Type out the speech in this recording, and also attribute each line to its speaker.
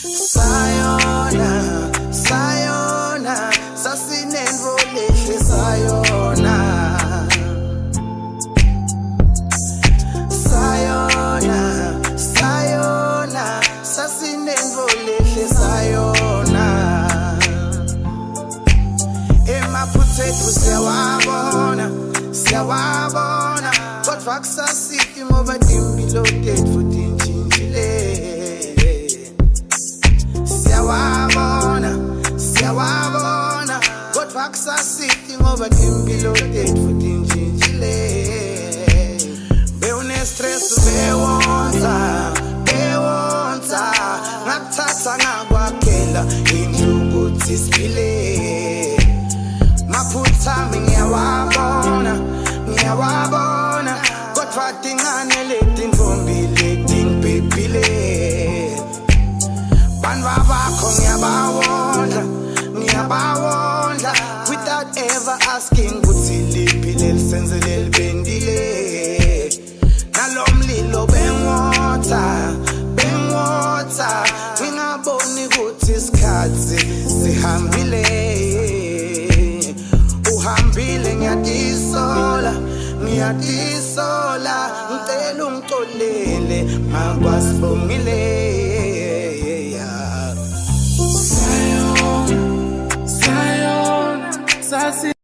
Speaker 1: Sayona, sayona, sasinenrolehle sayona. Sayona, sayona, sasinenrolehle sayona. Emaphuthethu siyawabona, siyawabona, kodwa kusasithi ngoba impilo tethu tintshintshile. Siyawabona, siyawabona, kodwa kusasithi ngoba impilo tethu tintshintshile. Bewune-stress bewonza, bewonza, ngakuthatha ngakwakhela indlu ukuthi siphile. Maphutha ami ngiyawabona, ngiyawabona, kodwa dingane leti ntombi leti ngibhebhile. Bantu bakho ngiyabawondla, ngiyabawondla, without ever asking ukuthi liphile lisenzele libendile. Nalomlilo bengwotha, bengwotha, ngingaboni ukuthi isikhathi sihambile. Uhambile ngiyadisola, ngiyadisola, ngicela ungixolele makwasibongile.